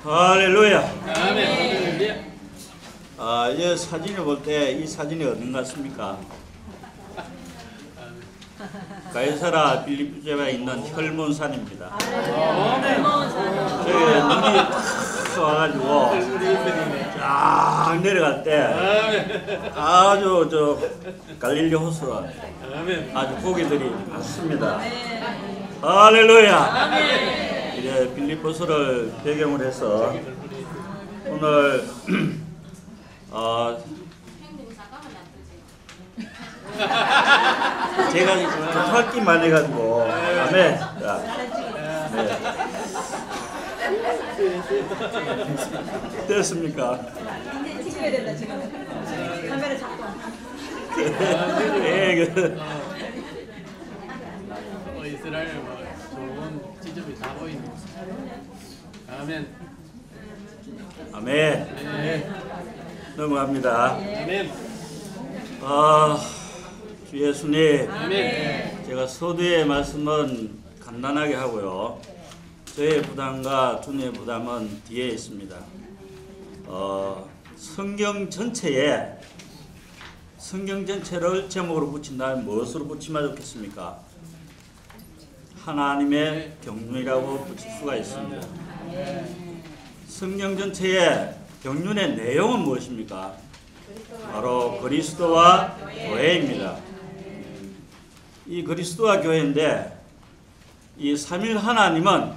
할렐루야. 아멘. 이 사진을 볼 때 이 사진이 어딘 것 같습니까? 가이사라 빌립보에 있는 혈몬산입니다. 저기 눈이 탁 와가지고 쫙 내려갈 때 아주 저 갈릴리 호수가 아주 고기들이 많습니다. 할렐루야. 이제 빌립보서를 배경으로 해서 오늘 제가 좀 활기만 해가지고 아멘. 네. 됐습니까? 이제 찍어야 된다 지금. 카메라 잡고. 이스라엘 좋은 지점이 다 보이는. 아멘. 아멘. 네. 넘어갑니다. 아멘. 주 예수님, 아멘. 제가 서두의 말씀은 간단하게 하고요. 저의 부담과 주님의 부담은 뒤에 있습니다. 성경 전체를 제목으로 붙인다면 무엇으로 붙이면 좋겠습니까? 하나님의 경륜이라고 붙일 수가 있습니다. 성경 전체의 경륜의 내용은 무엇입니까? 바로 그리스도와 교회입니다. 이 그리스도와 교회인데 이 삼일 하나님은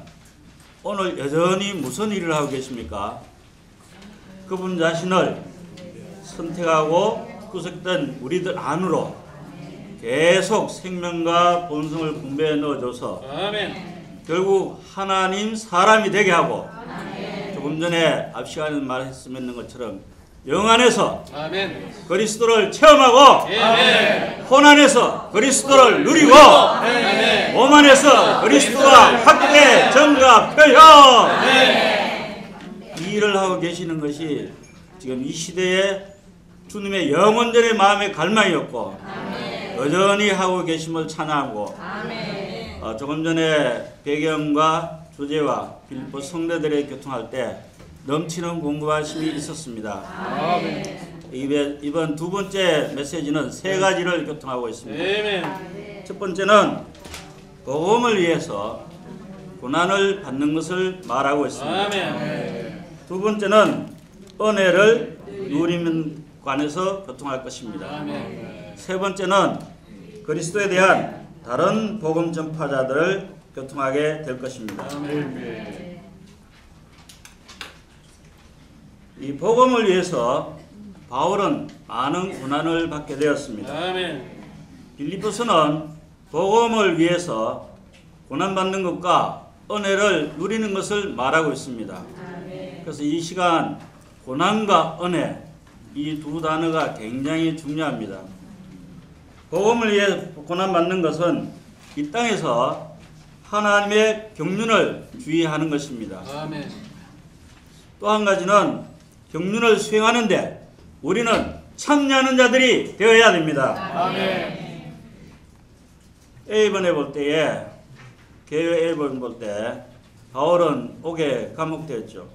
오늘 여전히 무슨 일을 하고 계십니까? 그분 자신을 선택하고 구속된 우리들 안으로 계속 생명과 본성을 분배해 넣어줘서 아멘. 결국 하나님 사람이 되게 하고 조금 전에 앞 시간에 말했는 것처럼 영 안에서 아멘. 그리스도를 체험하고 아멘. 혼 안에서 그리스도를 누리고 아멘. 몸 안에서 그리스도와 확대, 정과, 표현 이 일을 하고 계시는 것이 지금 이 시대에 주님의 영원전의 마음의 갈망이었고 여전히 하고 계심을 찬양하고 조금 전에 배경과 주제와 빌립보 성도들의 교통할 때 넘치는 궁금하심이 있었습니다. 이번 두 번째 메시지는 세 가지를 교통하고 있습니다. 아멘. 첫 번째는 복음을 위해서 고난을 받는 것을 말하고 있습니다. 아멘. 두 번째는 은혜를 누리는 관해서 교통할 것입니다. 아멘. 세 번째는 그리스도에 대한 다른 복음 전파자들을 교통하게 될 것입니다. 아멘. 이 복음을 위해서 바울은 많은 고난을 받게 되었습니다. 아멘. 빌립보서는 복음을 위해서 고난받는 것과 은혜를 누리는 것을 말하고 있습니다. 그래서 이 시간 고난과 은혜 이 두 단어가 굉장히 중요합니다. 복음을 위해 고난받는 것은 이 땅에서 하나님의 경륜을 주의하는 것입니다. 아멘. 또 한 가지는 경륜을 수행하는데 우리는 참여하는 자들이 되어야 됩니다. 아멘. A번에 볼 때에 개요 A번 볼 때 바울은 옥에 감옥되었죠.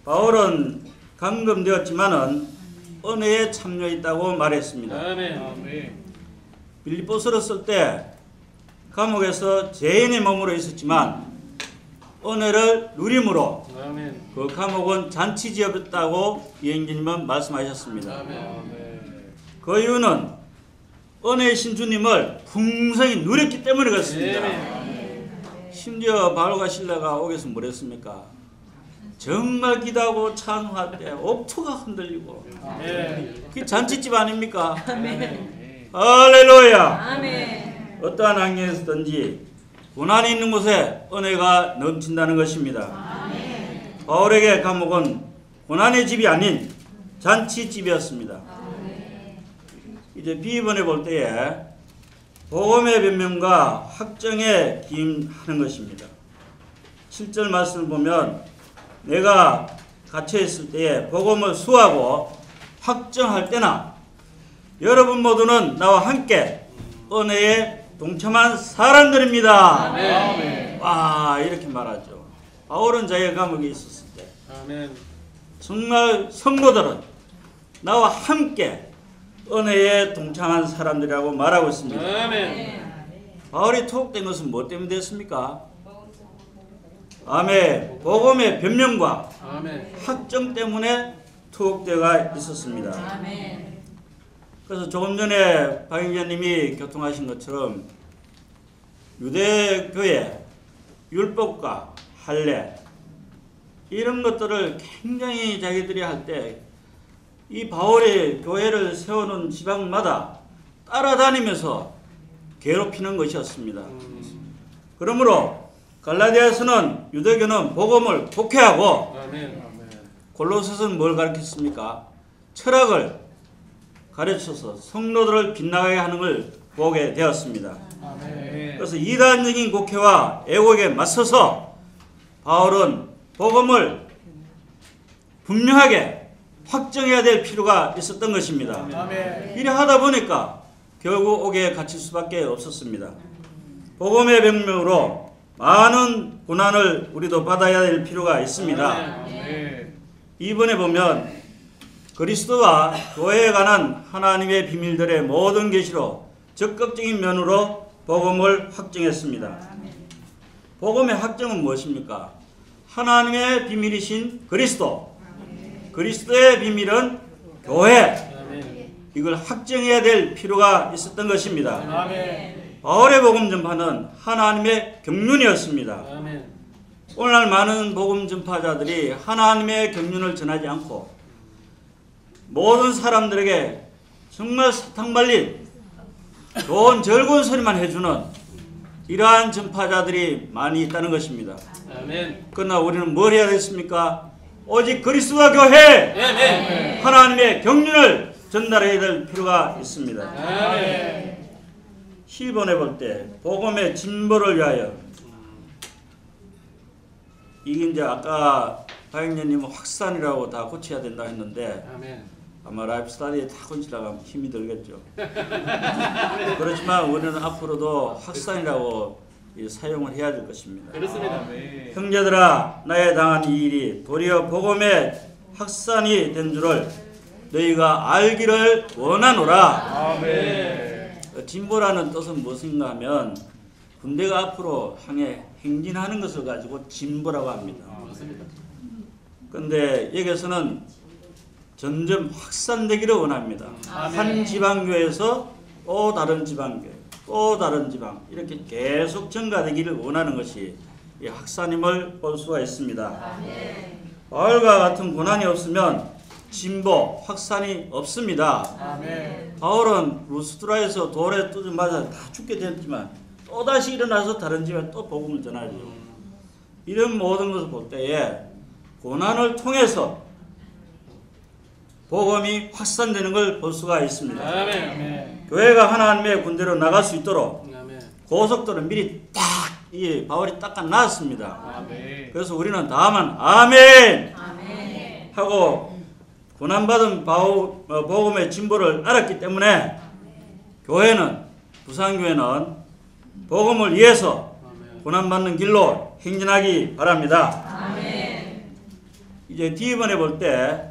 바울은 감금되었지만은 은혜에 참여했다고 말했습니다. 아멘. 빌립보서를 쓸 때 감옥에서 죄인의 몸으로 있었지만 은혜를 누림으로 아멘. 그 감옥은 잔치지었다고 이행주님은 말씀하셨습니다. 아멘. 그 이유는 은혜이신 주님을 풍성히 누렸기 때문에 그렇습니다. 심지어 바울과 실라가 옥에서 뭘 했습니까? 정말 기도하고 찬송할 때 옥토가 흔들리고 그게 잔치집 아닙니까? 할렐루야. 아멘. 어떠한 환경에서든지 고난이 있는 곳에 은혜가 넘친다는 것입니다. 바울에게 감옥은 고난의 집이 아닌 잔치집이었습니다. 이제 B번에 볼 때에 복음의 변명과 확정에 기임하는 것입니다. 7절 말씀을 보면 내가 갇혀있을 때에 복음을 수하고 확정할 때나 여러분 모두는 나와 함께 은혜에 동참한 사람들입니다. 아멘. 와 이렇게 말하죠. 바울은 자기가 감옥에 있었을 때 아멘. 정말 성도들은 나와 함께 은혜에 동참한 사람들이라고 말하고 있습니다. 아멘. 바울이 투옥된 것은 무엇 때문에 됐습니까? 아멘. 복음의 변명과 아멘. 확정 때문에 투옥되어 있었습니다. 아멘. 그래서 조금 전에 박영재님이 교통하신 것처럼 유대교의 율법과 할례 이런 것들을 굉장히 자기들이 할 때 이 바울이 교회를 세우는 지방마다 따라다니면서 괴롭히는 것이었습니다. 그러므로 갈라디아서는 유대교는 복음을 독해하고 아멘. 골로새서는 뭘 가르쳤습니까? 철학을 가르쳐서 성도들을 빛나게 하는 걸 보게 되었습니다. 아멘. 그래서 이단적인 곡해와 애곡에 맞서서 바울은 복음을 분명하게 확정해야 될 필요가 있었던 것입니다. 아멘. 이래 하다 보니까 결국 옥에 갇힐 수밖에 없었습니다. 복음의 변명으로 많은 고난을 우리도 받아야 될 필요가 있습니다. 아멘. 이번에 보면 그리스도와 교회에 관한 하나님의 비밀들의 모든 계시로 적극적인 면으로 복음을 확정했습니다. 복음의 확정은 무엇입니까? 하나님의 비밀이신 그리스도, 그리스도의 비밀은 교회, 아멘. 이걸 확정해야 될 필요가 있었던 것입니다. 아멘. 바울의 복음 전파는 하나님의 경륜이었습니다. 아멘. 오늘날 많은 복음 전파자들이 하나님의 경륜을 전하지 않고 모든 사람들에게 정말 사탕 발린 좋은 즐거운 소리만 해주는 이러한 전파자들이 많이 있다는 것입니다. 아멘. 그러나 우리는 뭘 해야 되겠습니까? 오직 그리스도와 교회, 아멘. 하나님의 경륜을 전달해야 될 필요가 있습니다. 아멘. 10번에 볼 때 복음의 진보를 위하여, 이게 이제 아까 박영재님은 확산이라고 다 고쳐야 된다 했는데 아멘. 아마 라이프 스타디에 다 고치려고 힘이 들겠죠. 그렇지만 우리는 앞으로도 확산이라고 사용을 해야 될 것입니다. 그렇습니다. 아멘. 형제들아, 나에 당한 이 일이 도리어 복음의 확산이 된 줄을 너희가 알기를 원하노라. 아멘. 진보라는 뜻은 무엇인가 하면 군대가 앞으로 향해 행진하는 것을 가지고 진보라고 합니다. 맞습니다. 그런데 여기서는 점점 확산되기를 원합니다. 아멘. 한 지방교에서 또 다른 지방교, 또 다른 지방, 이렇게 계속 증가되기를 원하는 것이 이 확산임을 볼 수가 있습니다. 바울과 같은 고난이 없으면 진보, 확산이 없습니다. 아멘. 바울은 루스드라에서 돌에 뚜져 맞아 다 죽게 됐지만 또다시 일어나서 다른 집에 또 복음을 전하죠. 이런 모든 것을 볼 때에 고난을 통해서 복음이 확산되는 걸 볼 수가 있습니다. 아멘. 교회가 하나님의 군대로 나갈 수 있도록 아멘. 고속도를 미리 딱 이 바울이 닦아놨습니다. 아멘. 그래서 우리는 다만 아멘 아멘. 하고 고난받은 복음의 진보를 알았기 때문에 교회는, 부산교회는 복음을 위해서 고난받는 길로 행진하기 바랍니다. 아멘. 이제 D번에 볼 때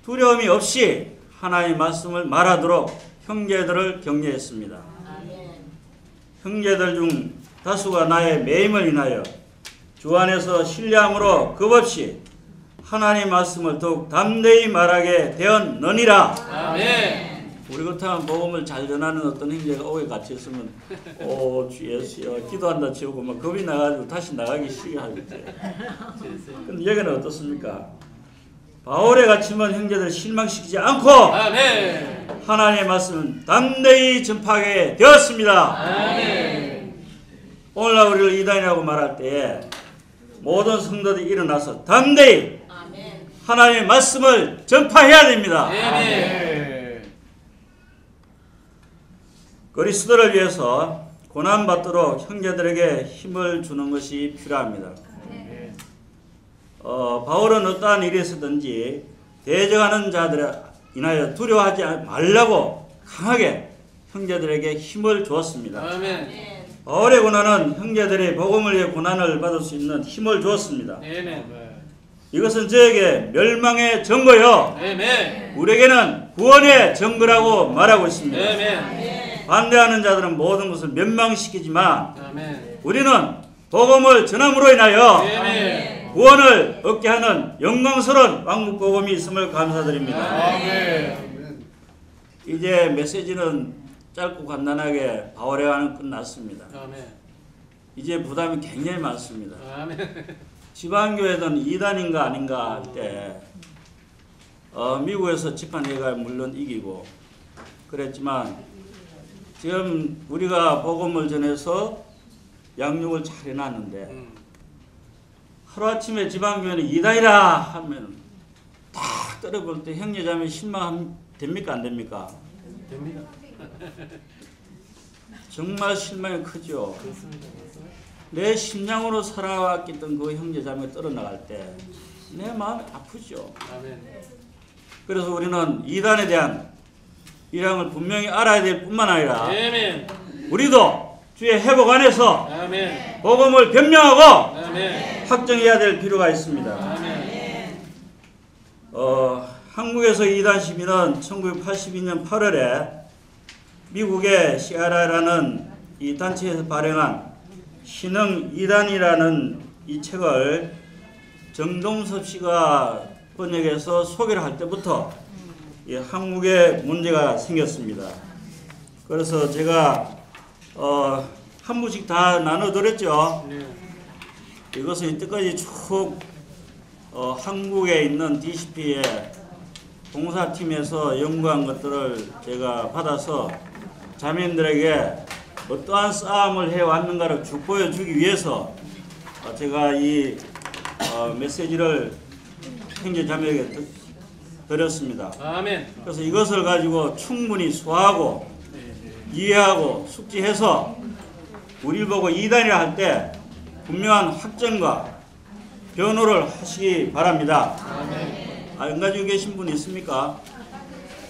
두려움이 없이 하나님의 말씀을 말하도록 형제들을 격려했습니다. 형제들 중 다수가 나의 매임을 인하여 주 안에서 신뢰함으로 겁없이 하나님의 말씀을 더욱 담대히 말하게 되었느니라. 아멘. 우리 같으면 복음을 잘 전하는 어떤 형제가 옥에 갇혀 있으면 주 예수여 기도한다 치우고 막 겁이 나가지고 다시 나가기 싫어하겠지. 근데 여기는 어떻습니까? 바울에 갇히면 형제들 실망시키지 않고 아멘. 하나님의 말씀은 담대히 전파하게 되었습니다. 아멘. 오늘날 우리를 이단이라고 말할 때에 모든 성도들이 일어나서 담대히 아멘. 하나님의 말씀을 전파해야 됩니다. 아멘. 그리스도를 위해서 고난받도록 형제들에게 힘을 주는 것이 필요합니다. 바울은 어떠한 일이 있었든지 대적하는 자들에 인하여 두려워하지 말라고 강하게 형제들에게 힘을 주었습니다. 아멘. 바울의 고난은 형제들이 복음을 위해 고난을 받을 수 있는 힘을 주었습니다. 아멘. 이것은 저에게 멸망의 증거요, 아멘. 우리에게는 구원의 증거라고 말하고 있습니다. 아멘. 반대하는 자들은 모든 것을 멸망시키지만 아멘. 우리는 복음을 전함으로 인하여 아멘. 구원을 얻게 하는 영광스러운 왕국복음이 있음을 감사드립니다. 아멘. 이제 메시지는 짧고 간단하게 바울의 관은 끝났습니다. 아멘. 이제 부담이 굉장히 많습니다. 아멘. 지방교회는 이단인가 아닌가 할 때 미국에서 집안회가 물론 이기고 그랬지만 지금 우리가 복음을 전해서 양육을 잘 해놨는데 하루아침에 지방교회는 이단이라 하면 딱 떨어볼 때 형제자매 실망 됩니까 안 됩니까? 됩니다. 정말 실망이 크죠. 내 심장으로 살아왔던 그 형제자매가 떨어나갈 때 내 마음이 아프죠. 아멘. 그래서 우리는 이단에 대한 이랑을 분명히 알아야 될 뿐만 아니라 아멘. 우리도 주의 회복 안에서 아멘. 복음을 변명하고 아멘. 확정해야 될 필요가 있습니다. 아멘. 한국에서 이단 시비는 1982년 8월에 미국의 CRI라는 이 단체에서 발행한 신흥 이단이라는 이 책을 정동섭 씨가 번역해서 소개를 할 때부터 이 한국에 문제가 생겼습니다. 그래서 제가 한 부씩 다 나눠드렸죠. 네. 이것은 이때까지 쭉 한국에 있는 DCP의 봉사팀에서 연구한 것들을 제가 받아서 자매님들에게 어떠한 싸움을 해왔는가를 쭉 보여주기 위해서 제가 이 메시지를 형제 자매에게 드렸습니다. 아멘. 그래서 이것을 가지고 충분히 소화하고 이해하고 숙지해서 우리를 보고 이단이라 할 때 분명한 확정과 변호를 하시기 바랍니다. 안 가지고 계신 분 있습니까?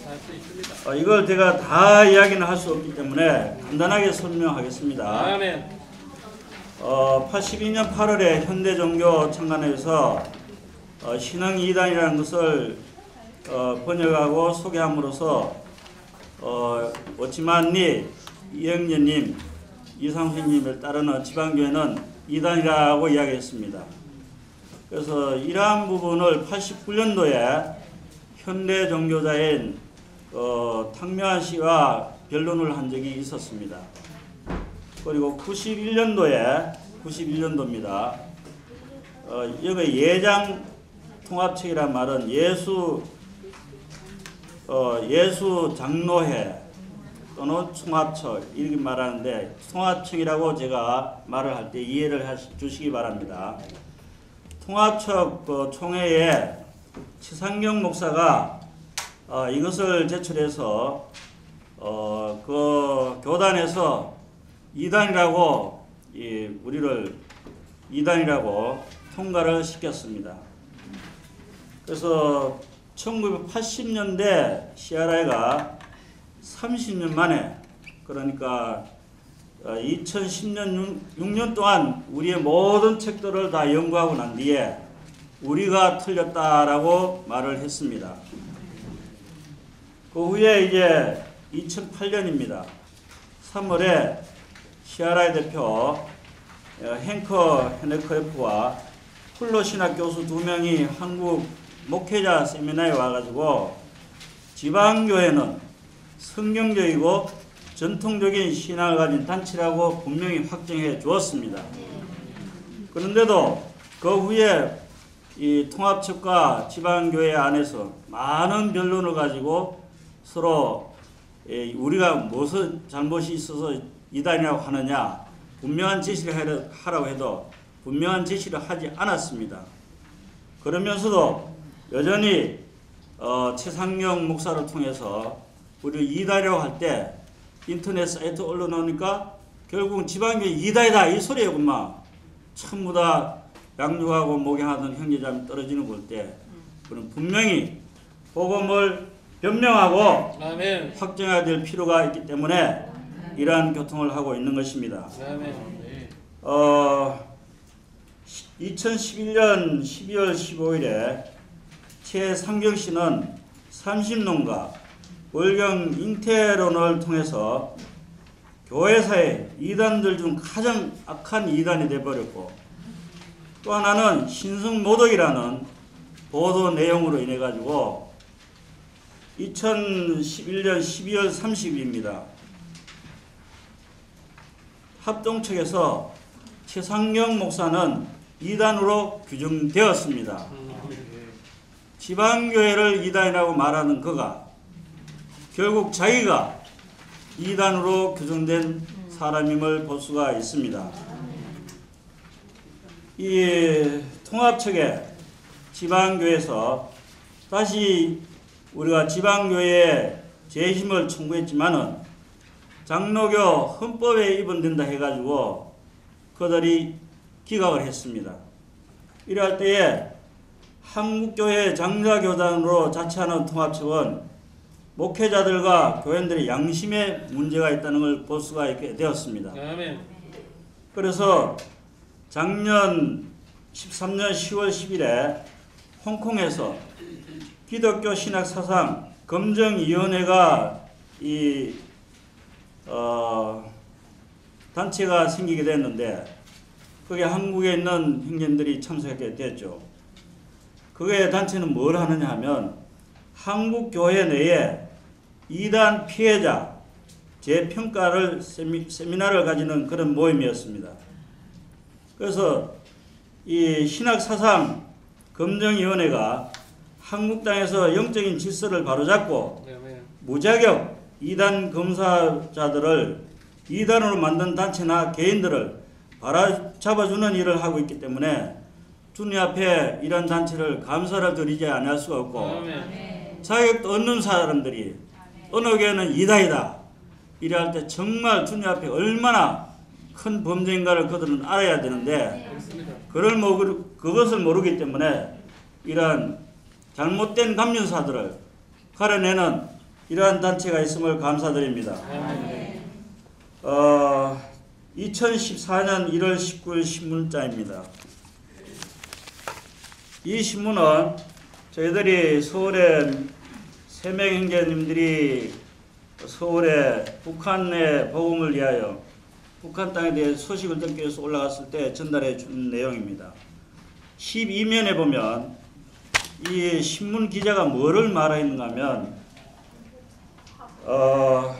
할수 있습니다. 이걸 제가 다 이야기는 할 수 없기 때문에 간단하게 설명하겠습니다. 아멘. 82년 8월에 현대종교창간회에서 신흥 이단이라는 것을 번역하고 소개함으로써 오치만리 이영재님, 이상수님을 따르는 지방교회는 이단이라고 이야기했습니다. 그래서 이러한 부분을 89년도에 현대 종교자인 탕명한 씨와 변론을 한 적이 있었습니다. 그리고 91년도입니다. 여기 예장 통합책이란 말은 예수 장로회 또는 총합처 이렇게 말하는데 통합척이라고 제가 말을 할 때 이해를 주시기 바랍니다. 통합척 총회에 최상경 목사가 이것을 제출해서 그 교단에서 이단이라고 우리를 이단이라고 통과를 시켰습니다. 그래서 1980년대 CRI가 30년 만에 그러니까 2010년 6년 동안 우리의 모든 책들을 다 연구하고 난 뒤에 우리가 틀렸다라고 말을 했습니다. 그 후에 이제 2008년입니다. 3월에 CRI 대표 행커 헤네커프와 훌로 신학 교수 2명이 한국 목회자 세미나에 와가지고 지방교회는 성경적이고 전통적인 신앙을 가진 단체라고 분명히 확정해 주었습니다. 그런데도 그 후에 이 통합측과 지방교회 안에서 많은 변론을 가지고 서로 우리가 무슨 잘못이 있어서 이단이라고 하느냐 분명한 제시를 하라고 해도 분명한 제시를 하지 않았습니다. 그러면서도 여전히 최상경 목사를 통해서 우리 이단이라고 할 때 인터넷 사이트 올려놓으니까 결국은 지방교회 이단이다 이 소리였구만. 전부 다 양육하고 목양하던 형제자매 떨어지는 볼 때 그는 분명히 복음을 변명하고 아멘. 확정해야 될 필요가 있기 때문에 이러한 교통을 하고 있는 것입니다. 아멘. 2011년 12월 15일에 최상경 씨는 30논과 월경 잉태론을 통해서 교회사의 이단들 중 가장 악한 이단이 되어버렸고, 또 하나는 신성모독이라는 보도 내용으로 인해 가지고 2011년 12월 30일입니다. 합동측에서 최상경 목사는 이단으로 규정되었습니다. 지방교회를 이단이라고 말하는 그가 결국 자기가 이단으로 규정된 사람임을 볼 수가 있습니다. 이 통합측에 지방교회에서 다시 우리가 지방교회에 재심을 청구했지만은 장로교 헌법에 위반된다 해가지고 그들이 기각을 했습니다. 이럴 때에 한국교회 장자교단으로 자처하는 통합측은 목회자들과 교인들의 양심에 문제가 있다는 걸 볼 수가 있게 되었습니다. 아멘. 그래서 작년 13년 10월 10일에 홍콩에서 기독교 신학 사상 검증위원회가 단체가 생기게 됐는데, 그게 한국에 있는 형제들이 참석하게 됐죠. 그게 단체는 뭘 하느냐 하면 한국 교회 내에 이단 피해자 재평가를 세미나를 가지는 그런 모임이었습니다. 그래서 이 신학사상 검증위원회가 한국 땅에서 영적인 질서를 바로잡고 무자격 이단 검사자들을 이단으로 만든 단체나 개인들을 바로잡아주는 일을 하고 있기 때문에 주님 앞에 이런 단체를 감사를 드리지 않을 수가 없고, 자격도 없는 사람들이 어느 교회는 이단이다 이래할 때 정말 주님 앞에 얼마나 큰 범죄인가를 그들은 알아야 되는데, 그것을 모르기 때문에 이러한 잘못된 감윤사들을 가려내는 이러한 단체가 있음을 감사드립니다. 2014년 1월 19일 신문자입니다. 이 신문은 저희들이 서울에 3명 형제님들이 서울에 북한의 복음을 위하여 북한 땅에 대해 소식을 듣기 위해서 올라갔을 때 전달해 준 내용입니다. 12면에 보면 이 신문 기자가 뭐를 말하는가 하면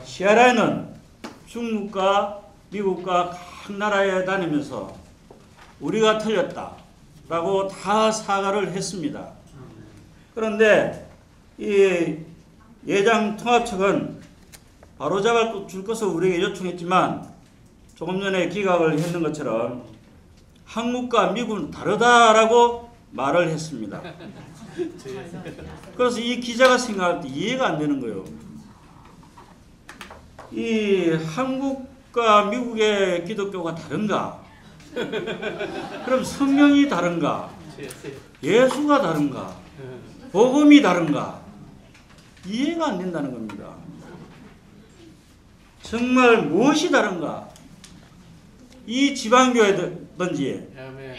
CRI는 중국과 미국과 각 나라에 다니면서 우리가 틀렸다라고 다 사과를 했습니다. 그런데 이 예장 통합측은 바로잡아 줄 것을 우리에게 요청했지만 조금 전에 기각을 했는 것처럼 한국과 미국은 다르다라고 말을 했습니다. 그래서 이 기자가 생각할 때 이해가 안 되는 거예요. 이 한국과 미국의 기독교가 다른가? 그럼 성경이 다른가? 예수가 다른가? 복음이 다른가? 이해가 안 된다는 겁니다. 정말 무엇이 다른가? 이 지방교회든지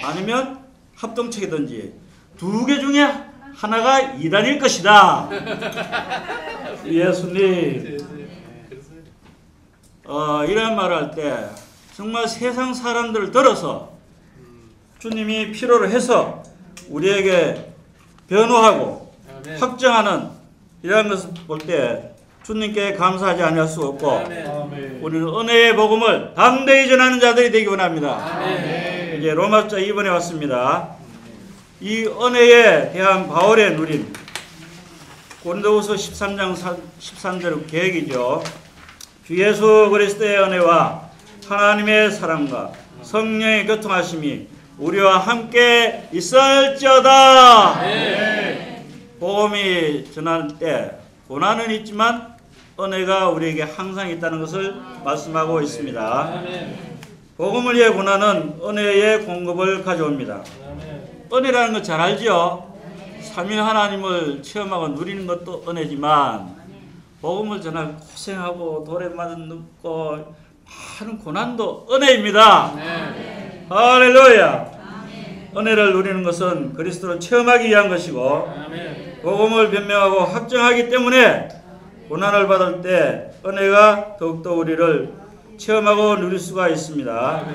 아니면 합동체든지 두 개 중에 하나가 이단일 것이다. 예수님 이런 말을 할 때 정말 세상 사람들을 들어서 주님이 필요로 해서 우리에게 변호하고 확정하는 이런 것을 볼 때 주님께 감사하지 않을 수 없고, 우리는 은혜의 복음을 담대히 전하는 자들이 되기 원합니다. 이제 로마서 2번에 왔습니다. 이 은혜에 대한 바울의 누림, 고린도후서 13장 13절 계획이죠. 주 예수 그리스도의 은혜와 하나님의 사랑과 성령의 교통하심이 우리와 함께 있을지어다. 복음이 전할 때 고난은 있지만 은혜가 우리에게 항상 있다는 것을 말씀하고 있습니다. 복음을 위해 고난은 은혜의 공급을 가져옵니다. 은혜라는 거 잘 알죠? 삼위 하나님을 체험하고 누리는 것도 은혜지만 복음을 전하고 고생하고 돌에 맞은 눕고 많은 고난도 은혜입니다. 네. 할렐루야. 은혜를 누리는 것은 그리스도를 체험하기 위한 것이고 아멘. 복음을 변명하고 확정하기 때문에 고난을 받을 때 은혜가 더욱더 우리를 체험하고 누릴 수가 있습니다.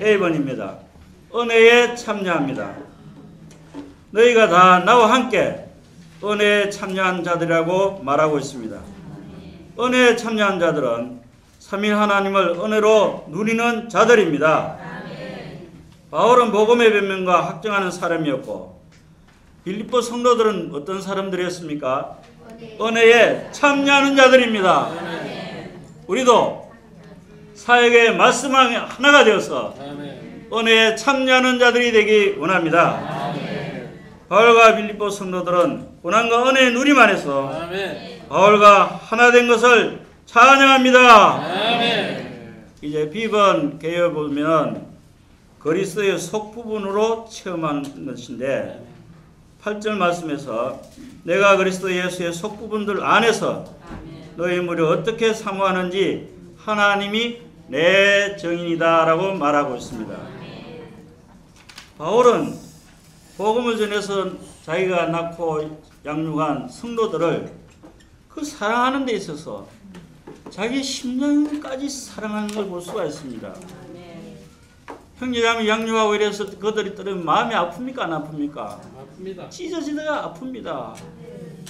A번입니다. 은혜에 참여합니다. 너희가 다 나와 함께 은혜에 참여한 자들이라고 말하고 있습니다. 은혜에 참여한 자들은 삼위 하나님을 은혜로 누리는 자들입니다. 바울은 복음의 변명과 확정하는 사람이었고 빌립보 성도들은 어떤 사람들이었습니까? 은혜에 참여하는 자들입니다. 우리도 사역의 말씀 하나가 되어서 은혜에 참여하는 자들이 되기 원합니다. 바울과 빌립보 성도들은 고난과 은혜의 누림 안에서 바울과 하나 된 것을 찬양합니다. 이제 B번 개요 보면 그리스도의 속부분으로 체험하는 것인데 8절 말씀에서 내가 그리스도 예수의 속부분들 안에서 너희 무리 어떻게 사모하는지 하나님이 내 증인이다 라고 말하고 있습니다. 바울은 복음을 전해서 자기가 낳고 양육한 성도들을 그 사랑하는 데 있어서 자기 심령까지 사랑하는 걸 볼 수가 있습니다. 형제자매 양육하고 이래서 그들이 떨어지면 마음이 아픕니까 안 아픕니까? 아픕니다. 찢어지다가 아픕니다.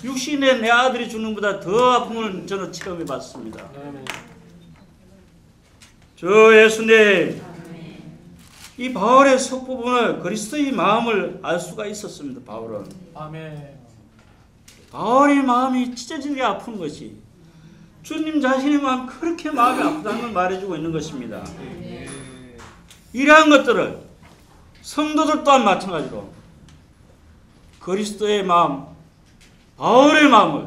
육신에 내 아들이 죽는 것보다 더 아픔을 저는 체험해 봤습니다. 주 예수님, 이 바울의 속부분을 그리스도의 마음을 알 수가 있었습니다. 바울은 바울의 마음이 찢어지는 게 아픈 것이 주님 자신의 마음 그렇게 마음이 아프다는 걸 말해주고 있는 것입니다. 이러한 것들을 성도들 또한 마찬가지로 그리스도의 마음, 바울의 마음을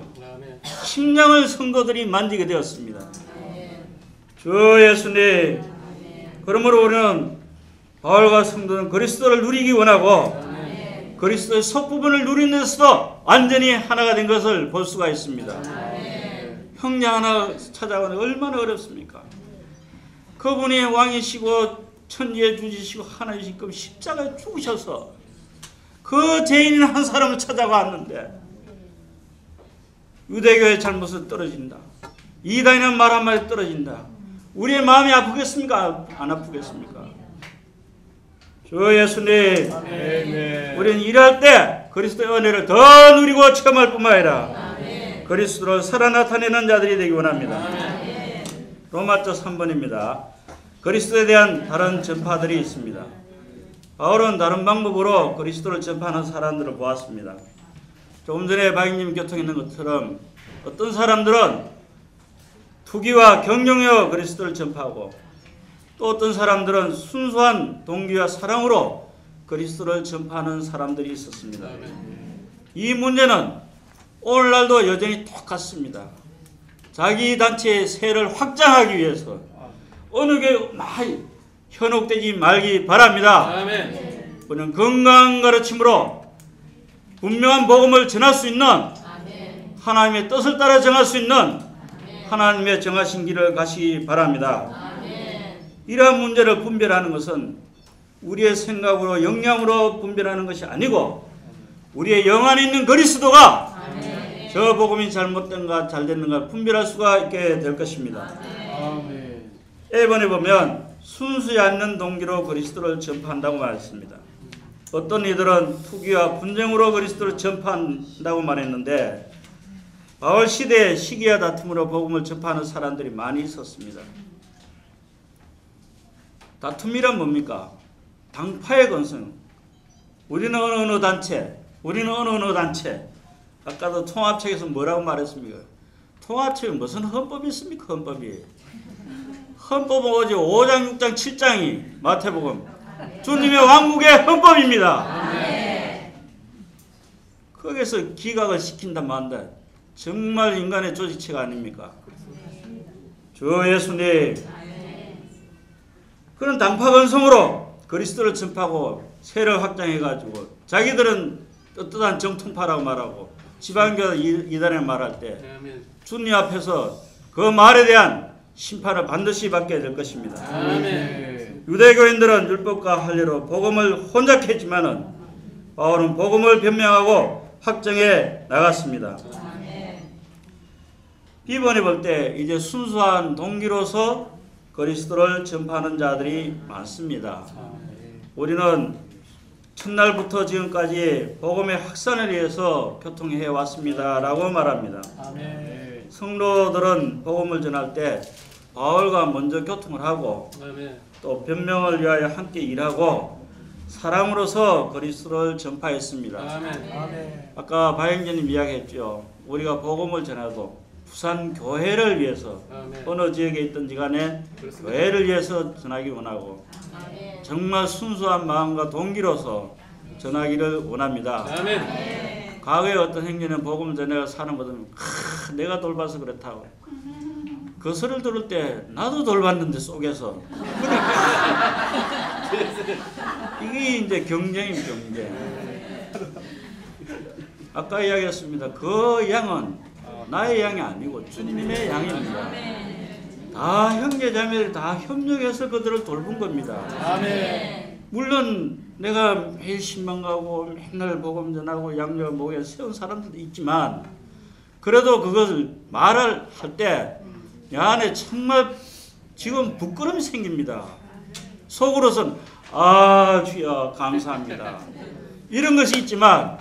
심령을 성도들이 만지게 되었습니다. 주 예수님, 그러므로 우리는 바울과 성도는 그리스도를 누리기 원하고 그리스도의 속부분을 누리는 데서도 완전히 하나가 된 것을 볼 수가 있습니다. 형제 하나 찾아가는 얼마나 어렵습니까? 그분이 왕이시고 천지에 주지시고 하나이시고 십자가에 죽으셔서 그 죄인인 한 사람을 찾아갔는데 유대교의 잘못은 떨어진다. 이단이라는 말 한마디 떨어진다. 우리의 마음이 아프겠습니까? 안 아프겠습니까? 주 예수님, 우리는 일할 때 그리스도의 은혜를 더 누리고 체험할 뿐만 아니라 그리스도를 살아 나타내는 자들이 되기 원합니다. 로마서 3번입니다. 그리스도에 대한 다른 전파들이 있습니다. 바울은 다른 방법으로 그리스도를 전파하는 사람들을 보았습니다. 조금 전에 박인님 교통했는 것처럼 어떤 사람들은 투기와 경영으로 그리스도를 전파하고 또 어떤 사람들은 순수한 동기와 사랑으로 그리스도를 전파하는 사람들이 있었습니다. 이 문제는 오늘날도 여전히 똑같습니다. 자기 단체의 세를 확장하기 위해서 어느 게 많이 현혹되지 말기 바랍니다. 우리는 건강한 가르침으로 분명한 복음을 전할 수 있는 하나님의 뜻을 따라 정할 수 있는 하나님의 정하신 길을 가시기 바랍니다. 이러한 문제를 분별하는 것은 우리의 생각으로 역량으로 분별하는 것이 아니고 우리의 영 안에 있는 그리스도가 저 복음이 잘못된가 잘됐는가 분별할 수가 있게 될 것입니다. A번에 보면 순수히 않는 동기로 그리스도를 전파한다고 말했습니다. 어떤 이들은 투기와 분쟁으로 그리스도를 전파한다고 말했는데 바울 시대에 시기와 다툼으로 복음을 전파하는 사람들이 많이 있었습니다. 다툼이란 뭡니까? 당파의 건성. 우리는 어느 단체, 우리는 어느 단체. 아까도 통합책에서 뭐라고 말했습니까? 통합책에 무슨 헌법이 있습니까? 헌법이. 헌법은 오직 5장, 6장, 7장이 마태복음 주님의 왕국의 헌법입니다. 거기서 기각을 시킨다 만다. 정말 인간의 조직체가 아닙니까? 주 예수님, 그런 당파 건성으로 그리스도를 전파하고 세를 확장해가지고 자기들은 떳떳한 정통파라고 말하고 지방교 이단에 말할 때 주님 앞에서 그 말에 대한 심판을 반드시 받게 될 것입니다. 아멘. 유대교인들은 율법과 할례로 복음을 혼잡했지만은 바울은 복음을 변명하고 확정해 나갔습니다. 이번에 볼 때 이제 순수한 동기로서 그리스도를 전파하는 자들이 많습니다. 우리는 첫날부터 지금까지 복음의 확산을 위해서 교통해 왔습니다라고 말합니다. 아멘. 성도들은 복음을 전할 때 바울과 먼저 교통을 하고 아멘. 또 변명을 위하여 함께 일하고 사랑으로서 그리스도를 전파했습니다. 아멘. 아까 바행자님 이야기했죠. 우리가 복음을 전해도 부산 교회를 위해서 아멘. 어느 지역에 있든지 간에 그렇습니다. 교회를 위해서 전하기 원하고 정말 순수한 마음과 동기로서 전하기를 원합니다. 아멘. 과거에 어떤 행진은 복음을 전해가 사는 것은 내가 돌봐서 그렇다고 그 소리를 들을 때 나도 돌봤는데 속에서 그러니까 이게 이제 경쟁입니다. 경쟁. 아까 이야기했습니다. 그 양은 나의 양이 아니고 주님의 양입니다. 다 형제자매들이 다 협력해서 그들을 돌본 겁니다. 아멘. 물론 내가 매일 신방 가고 맨날 복음 전하고 양녀 목에 세운 사람들도 있지만 그래도 그것을 말을 할 때 내 안에 정말 지금 부끄러움이 생깁니다. 속으로선 아 주여 감사합니다. 이런 것이 있지만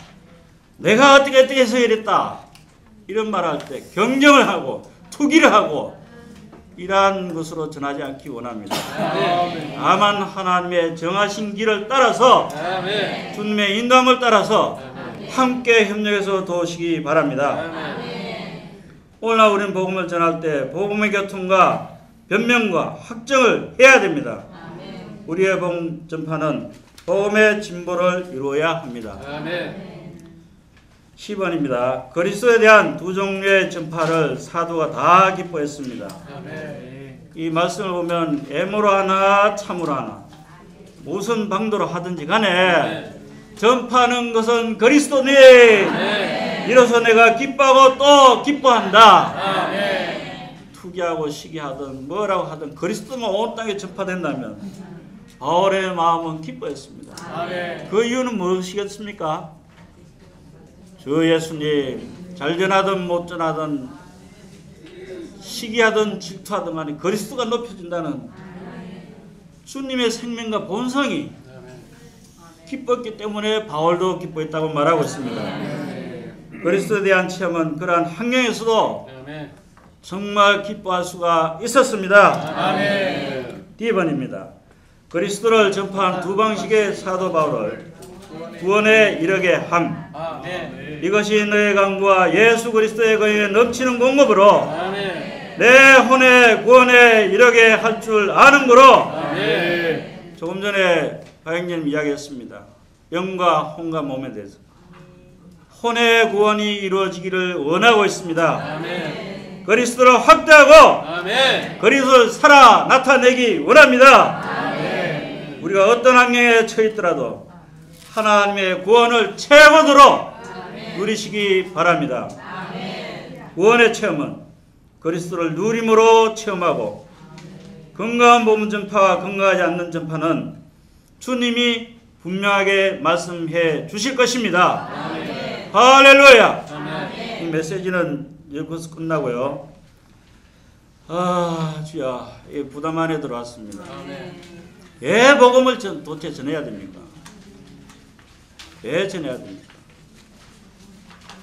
내가 어떻게 해서 이랬다 이런 말을 할 때 경쟁을 하고 투기를 하고 이러한 것으로 전하지 않기 원합니다. 다만 하나님의 정하신 길을 따라서 아멘. 주님의 인도함을 따라서 함께 협력해서 도우시기 바랍니다. 아멘. 오늘날 우리는 복음을 전할 때 복음의 교통과 변명과 확정을 해야 됩니다. 우리의 복음 전파는 복음의 진보를 이루어야 합니다. 아멘. 10번입니다. 그리스도에 대한 두 종류의 전파를 사도가 다 기뻐했습니다. 아멘. 이 말씀을 보면 애모로 하나 참으로 하나 무슨 방도로 하든지 간에 전파하는 것은 그리스도니 이로써 내가 기뻐하고 또 기뻐한다. 투기하고 시기하든 뭐라고 하든 그리스도만 온 땅에 전파된다면 바울의 마음은 기뻐했습니다. 그 이유는 무엇이겠습니까? 주 예수님 잘 전하든 못 전하든 시기하든 질투하든 간에 그리스도가 높여진다는 주님의 생명과 본성이 기뻤기 때문에 바울도 기뻐했다고 말하고 있습니다. 그리스도에 대한 체험은 그러한 환경에서도 정말 기뻐할 수가 있었습니다. D번입니다. 그리스도를 전파한 두 방식의 사도 바울을 구원에 이르게 함. 이것이 너의 강구와 예수 그리스도의 거에 넘치는 공급으로 내 혼의 구원에 이르게 할 줄 아는 거로. 조금 전에 바행님 이야기했습니다. 영과 혼과 몸에 대해서 혼의 구원이 이루어지기를 원하고 있습니다. 그리스도를 확대하고 그리스도를 살아 나타내기 원합니다. 우리가 어떤 환경에 처해 있더라도 하나님의 구원을 최고도로 누리시기 바랍니다. 구원의 체험은 그리스도를 누림으로 체험하고 건강한 복음 전파와 건강하지 않는 전파는 주님이 분명하게 말씀해 주실 것입니다. 할렐루야. 이 메시지는 여기서 끝나고요. 아 주야, 부담 안에 들어왔습니다. 왜 복음을 도대체 전해야 됩니까? 왜 전해야 됩니까?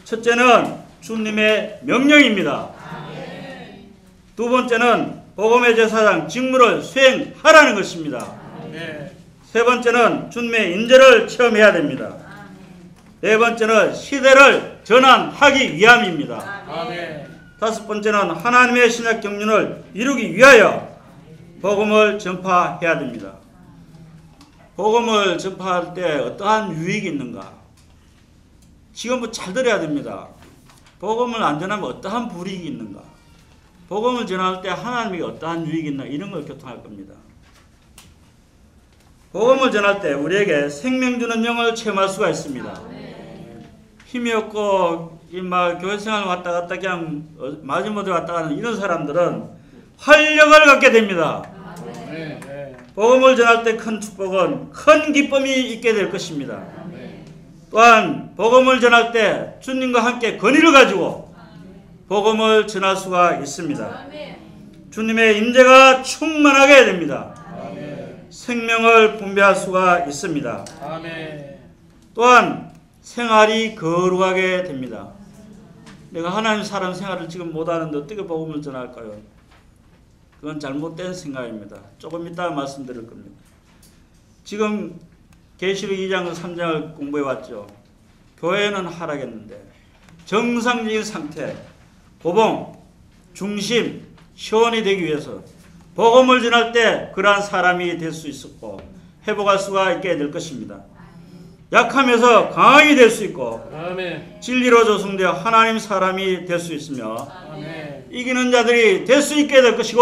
첫째는 주님의 명령입니다. 두 번째는 복음의 제사장 직무를 수행하라는 것입니다. 세 번째는 주님의 인재를 체험해야 됩니다. 네 번째는 시대를 전환하기 위함입니다. 다섯 번째는 하나님의 신약 경륜을 이루기 위하여 복음을 전파해야 됩니다. 복음을 전파할 때 어떠한 유익이 있는가? 지금부터 잘 들어야 됩니다. 복음을 안 전하면 어떠한 불이익이 있는가? 복음을 전할 때 하나님에게 어떠한 유익이 있나? 이런 걸 교통할 겁니다. 복음을 전할 때 우리에게 생명 주는 영을 체험할 수가 있습니다. 힘이 없고 막 교회 생활 왔다 갔다 그냥 마지못해 왔다 가는 이런 사람들은 활력을 갖게 됩니다. 네. 복음을 전할 때 큰 축복은 큰 기쁨이 있게 될 것입니다. 또한 복음을 전할 때 주님과 함께 권위를 가지고 복음을 전할 수가 있습니다. 주님의 임재가 충만하게 됩니다. 생명을 분배할 수가 있습니다. 또한 생활이 거룩하게 됩니다. 내가 하나님 사람 생활을 지금 못하는데 어떻게 복음을 전할까요? 그건 잘못된 생각입니다. 조금 이따 말씀드릴 겁니다. 지금 계시록 2장 3장을 공부해 왔죠. 교회는 하락했는데 정상적인 상태, 고봉, 중심, 시원이 되기 위해서 복음을 전할 때 그러한 사람이 될 수 있었고 회복할 수가 있게 될 것입니다. 약하면서 강하게 될 수 있고 진리로 조성되어 하나님 사람이 될 수 있으며 이기는 자들이 될 수 있게 될 것이고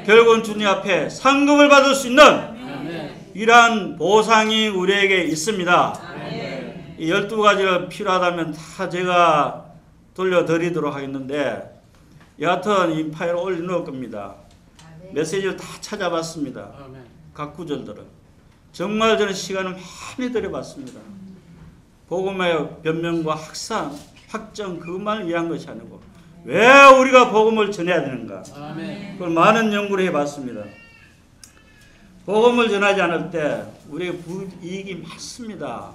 결국은 주님 앞에 상급을 받을 수 있는 이러한 보상이 우리에게 있습니다. 이 12가지를 필요하다면 다 제가 돌려드리도록 하겠는데 여하튼 이 파일을 올려놓을 겁니다. 메시지를 다 찾아봤습니다. 각 구절들을. 정말 저는 시간을 많이 들여봤습니다. 복음의 변명과 확정 그것만을 위한 것이 아니고 왜 우리가 복음을 전해야 되는가. 그걸 많은 연구를 해봤습니다. 복음을 전하지 않을 때 우리에게 불이익이 많습니다.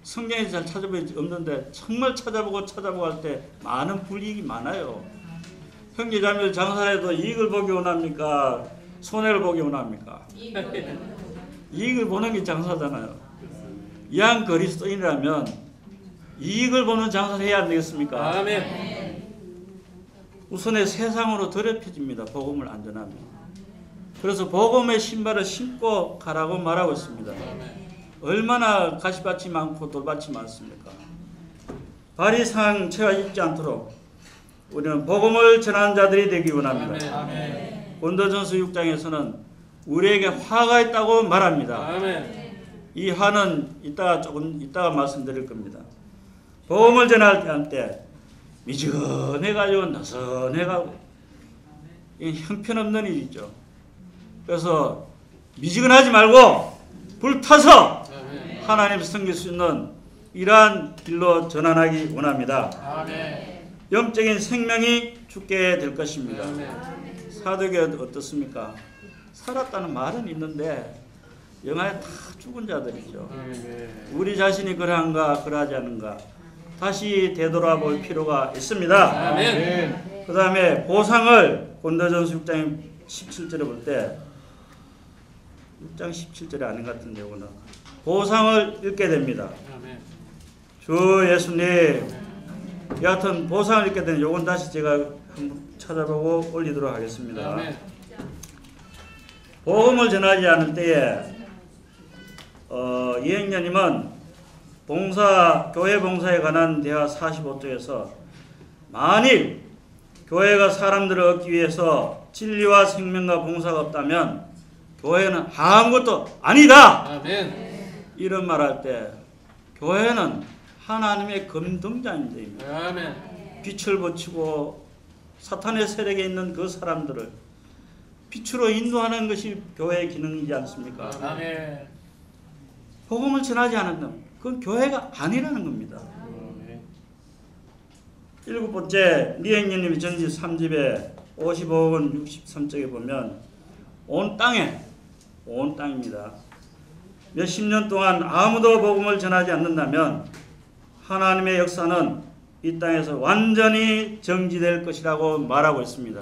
성경에서 잘 찾아보기 없는데 정말 찾아보고 할 때 많은 불이익이 많아요. 형제자매 장사해도 이익을 보기 원합니까? 손해를 보기 원합니까? 이익을 보는 게 장사잖아요. 이한 그리스도인이라면 이익을 보는 장사를 해야 안 되겠습니까? 우선에 세상으로 더럽혀집니다. 복음을 안 전하면. 그래서 복음의 신발을 신고 가라고 말하고 있습니다. 얼마나 가시밭이 많고 돌밭이 많습니까? 발이 상처가 있지 않도록 우리는 복음을 전하는 자들이 되기 원합니다. 고린도전서 6장에서는 우리에게 화가 있다고 말합니다. 이 화는 이따가 말씀드릴 겁니다. 복음을 전할 때 미지근해가지고 나선해가고 이 형편없는 일이죠. 그래서 미지근하지 말고 불타서 하나님을 섬길 수 있는 이러한 길로 전환하기 원합니다. 영적인 생명이 죽게 될 것입니다. 사도교회 어떻습니까? 살았다는 말은 있는데 영화에 다 죽은 자들이죠. 우리 자신이 그러한가 그러하지 않은가 다시 되돌아볼 필요가 있습니다. 그 다음에 보상을 고린도전서 6장 17절에 볼 때 6장 17절이 아닌 것 같은데 오늘 보상을 읽게 됩니다. 주 예수님 여하튼 보상을 읽게 되는 요건 다시 제가 한번 찾아보고 올리도록 하겠습니다. 복음을 전하지 않을 때에 이행자님은 교회 봉사에 관한 대화 45쪽에서 만일 교회가 사람들을 얻기 위해서 진리와 생명과 봉사가 없다면 교회는 아무것도 아니다. 이런 말할 때 교회는 하나님의 금등잔입니다. 빛을 비추고 사탄의 세력에 있는 그 사람들을 빛으로 인도하는 것이 교회의 기능이지 않습니까? 복음을 전하지 않는다면 그건 교회가 아니라는 겁니다. 일곱 번째 니행님이 전집 3집에 55권 63쪽에 보면 온 땅입니다. 몇십 년 동안 아무도 복음을 전하지 않는다면 하나님의 역사는 이 땅에서 완전히 정지될 것이라고 말하고 있습니다.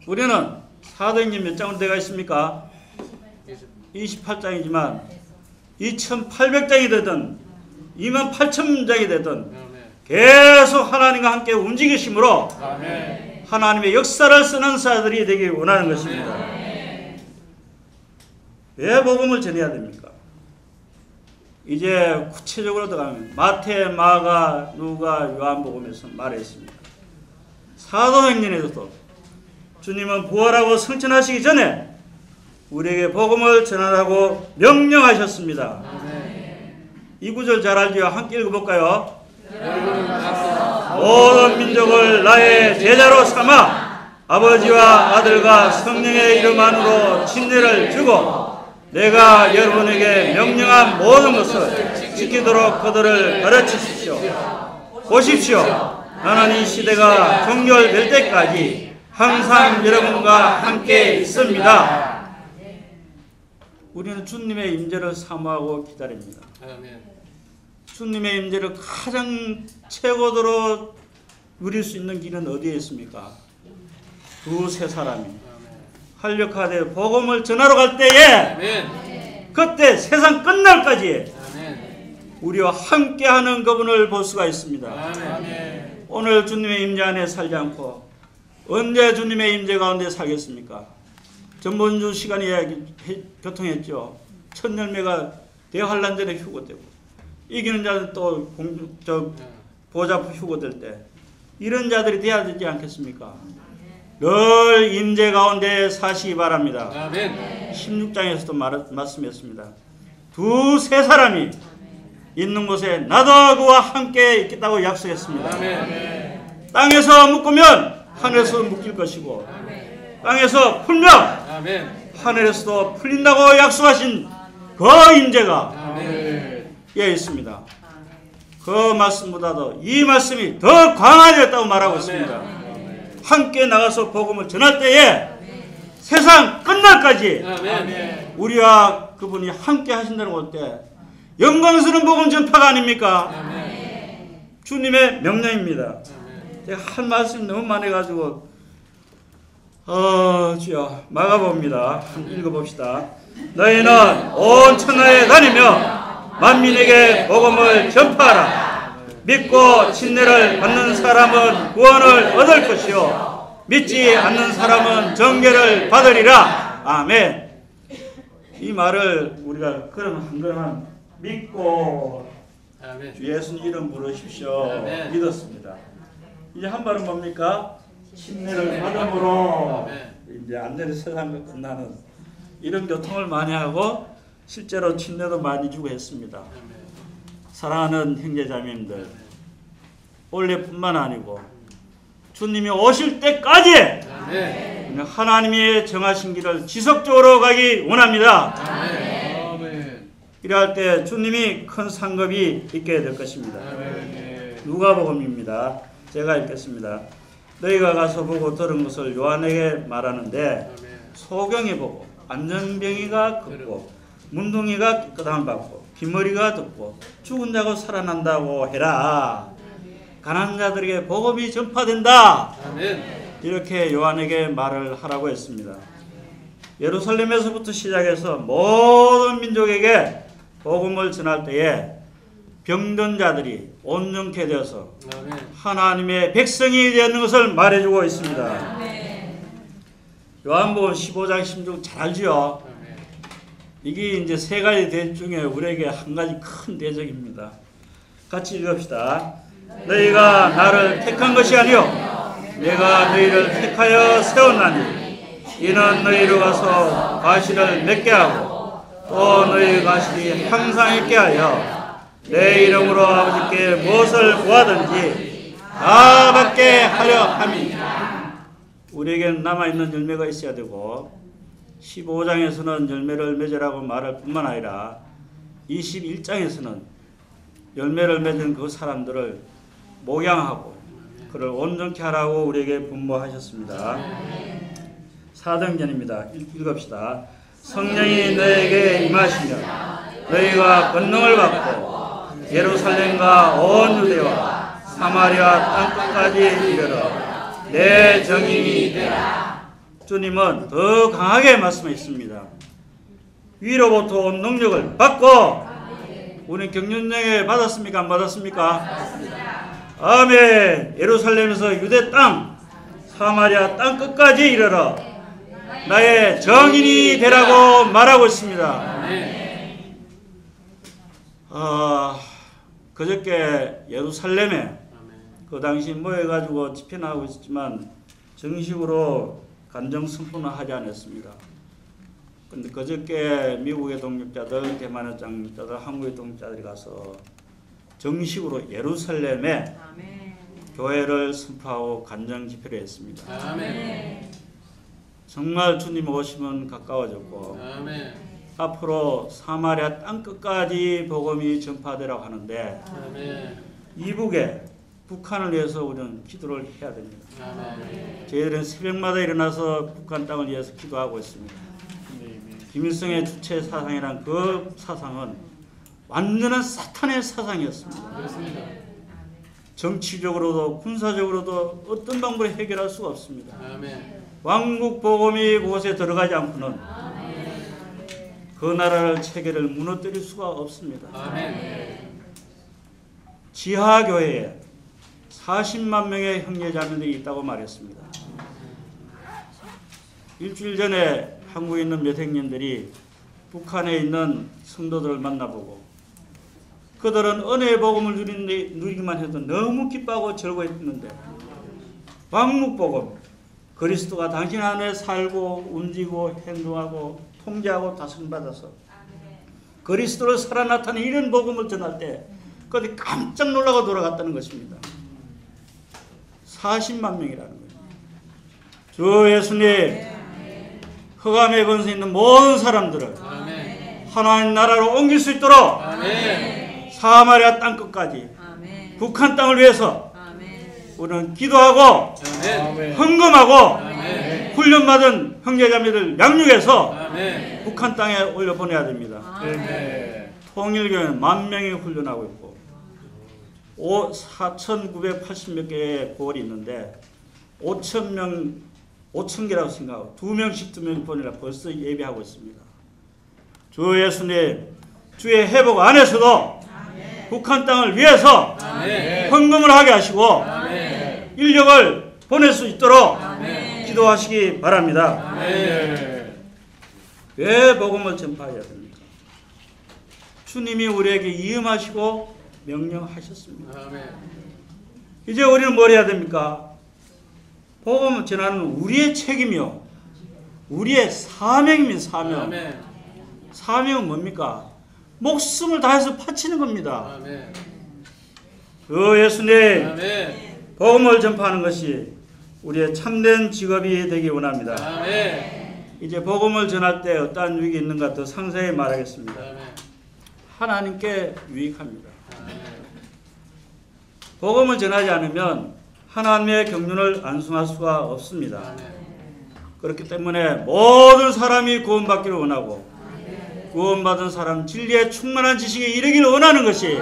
우리는 사도행전 몇 장으로 되어 있습니까? 28장이지만 2800장이 되든 28,000장이 되든 계속 하나님과 함께 움직이심으로 하나님의 역사를 쓰는 사람들이 되기 원하는 것입니다. 왜 복음을 전해야 됩니까? 이제 구체적으로 들어가면 마태, 마가, 누가, 요한복음에서 말했습니다. 사도행전에서도 주님은 부활하고 승천하시기 전에 우리에게 복음을 전하라고 명령하셨습니다. 이 구절 잘 알지요? 함께 읽어볼까요? 모든 민족을 나의 제자로 삼아 아버지와 아들과 성령의 이름 안으로 침례를 주고 내가 여러분에게 명령한 모든 것을 지키도록 그들을 가르치십시오. 보십시오. 나는 이 시대가 종결될 때까지 항상 여러분과 함께 있습니다. 우리는 주님의 임재를 사모하고 기다립니다. 주님의 임재를 가장 최고로 누릴 수 있는 길은 어디에 있습니까? 두세 사람이 활력하되 복음을 전하러 갈 때에 그때 세상 끝날까지 우리와 함께하는 그분을 볼 수가 있습니다. 오늘 주님의 임재 안에 살지 않고 언제 주님의 임재 가운데 살겠습니까? 전번주 시간에 교통했죠. 첫 열매가 대환란전에 휴거되고 이기는 자는 또 보좌 휴거될 때 이런 자들이 되어야 되지 않겠습니까? 늘 임재 가운데 사시기 바랍니다. 16장에서도 말씀했습니다. 두세 사람이 있는 곳에 나도 그와 함께 있겠다고 약속했습니다. 땅에서 묶으면 하늘에서 묶일 것이고 땅에서 풀면 하늘에서도 풀린다고 약속하신 그 임재가 예 있습니다. 그 말씀보다도 이 말씀이 더 강화되었다고 말하고 있습니다. 함께 나가서 복음을 전할 때에 세상 끝날까지 우리와 그분이 함께 하신다는 것 때 영광스러운 복음 전파가 아닙니까? 주님의 명령입니다. 제가 할 말씀이 너무 많아가지고 주여 막아봅니다. 한번 읽어봅시다. 너희는 온 천하에 다니며 만민에게 복음을 전파하라. 믿고 침례를 받는 사람은 구원을 얻을 것이요 믿지 않는 사람은 정죄를 받으리라. 아멘. 이 말을 우리가 그럼 한동안 믿고 주 예수님 이름 부르십시오. 믿었습니다. 이제 한 말은 뭡니까? 침례를 받음으로 이제 안전히 세상과 끝나는 이런 교통을 많이 하고 실제로 침례도 많이 주고 했습니다. 사랑하는 형제자매님들, 올해뿐만 아니고 주님이 오실 때까지 하나님이 정하신 길을 지속적으로 가기 원합니다. 이러할 때 주님이 큰 상급이 있게 될 것입니다. 누가복음입니다. 제가 읽겠습니다. 너희가 가서 보고 들은 것을 요한에게 말하는데 소경이 보고 안전병이가 걷고 문둥이가 깨끗함을 받고 빈머리가 듣고 죽은 자가 살아난다고 해라. 가난한 자들에게 복음이 전파된다. 이렇게 요한에게 말을 하라고 했습니다. 예루살렘에서부터 시작해서 모든 민족에게 복음을 전할 때에 병든 자들이 온전케 되어서 하나님의 백성이 되는 것을 말해주고 있습니다. 요한복음 15장 16장 잘 알죠? 이게 이제 세 가지 대적 중에 우리에게 한 가지 큰 대적입니다. 같이 읽읍시다. 너희가 나를 택한 것이 아니요 내가 너희를 택하여 세웠나니 이는 너희로 가서 과실을 맺게 하고 또 너희 과실이 항상 있게 하여 내 이름으로 아버지께 무엇을 구하든지 다 받게 하려 함이니라. 우리에게는 남아있는 열매가 있어야 되고 15장에서는 열매를 맺으라고 말할 뿐만 아니라 21장에서는 열매를 맺은 그 사람들을 목양하고 그를 온전케 하라고 우리에게 분모하셨습니다. 4등전입니다. 읽읍시다. 성령이 너에게 임하시면 너희가 권능을 받고 예루살렘과 온 유대와 사마리아 땅끝까지 이르러 내 증인이 되라. 주님은 더 강하게 말씀했습니다. 위로부터 온 능력을 받고 우리 경륜령에 받았습니까? 안 받았습니까? 아멘. 예루살렘에서 유대 땅 사마리아 땅끝까지 이르러 나의 정인이 되라고 말하고 있습니다. 그저께 예루살렘에 그 당시 모여가지고 집회나 하고 있었지만 정식으로 간정 선포는 하지 않았습니다. 근데 그저께 미국의 동역자들, 대만의 동역자들, 한국의 동역자들이 가서 정식으로 예루살렘에 교회를 선포하고 간증 집회를 했습니다. 아멘. 정말 주님 오시면 가까워졌고 아멘. 앞으로 사마리아 땅끝까지 복음이 전파되라고 하는데 아멘. 이북에 북한을 위해서 우리는 기도를 해야 됩니다. 아멘. 저희들은 새벽마다 일어나서 북한 땅을 위해서 기도하고 있습니다. 김일성의 주체 사상이란 그 사상은 완전한 사탄의 사상이었습니다. 그렇습니다. 정치적으로도 군사적으로도 어떤 방법으로 해결할 수가 없습니다. 아멘. 왕국 복음이 그곳에 들어가지 않고는 그 나라를 체계를 무너뜨릴 수가 없습니다. 아멘. 지하교회에 40만 명의 형제자매들이 있다고 말했습니다. 일주일 전에 한국에 있는 몇 행님들이 북한에 있는 성도들을 만나보고 그들은 은혜의 복음을 누리기만 해도 너무 기뻐하고 즐거워했는데 왕국 복음, 그리스도가 당신 안에 살고 움직이고 행동하고 통제하고 다스림받아서 그리스도를 살아 나타내는 이런 복음을 전할 때 그들이 깜짝 놀라고 돌아갔다는 것입니다. 40만 명이라는 거예요. 주 예수님, 흑암의 권세 있는 모든 사람들을 아멘. 하나님 나라로 옮길 수 있도록 아멘. 사마리아 땅끝까지 아멘. 북한 땅을 위해서 아멘. 우리는 기도하고 아멘. 헌금하고 아멘. 훈련받은 형제자매들 양육해서 아멘. 북한 땅에 올려보내야 됩니다. 아멘. 통일교회는 10,000명이 훈련하고 있고 4,980몇 개의 고을이 있는데 5,000개라고 생각하고 2명씩 보내라 벌써 예비하고 있습니다. 주 예수님, 주의 회복 안에서도 북한 땅을 위해서 헌금을 하게 하시고 인력을 보낼 수 있도록 기도하시기 바랍니다. 왜 복음을 전파해야 됩니까? 주님이 우리에게 이음하시고 명령하셨습니다. 이제 우리는 뭘 해야 됩니까? 복음을 전하는 우리의 책임이요, 우리의 사명입니다. 사명. 사명은 뭡니까? 목숨을 다해서 바치는 겁니다. 그 예수님, 복음을 전파하는 것이 우리의 참된 직업이 되기 원합니다. 이제 복음을 전할 때 어떠한 유익이 있는가 더 상세히 말하겠습니다. 하나님께 유익합니다. 복음을 전하지 않으면 하나님의 경륜을 안수할 수가 없습니다. 그렇기 때문에 모든 사람이 구원받기를 원하고 구원받은 사람 진리에 충만한 지식에 이르기를 원하는 것이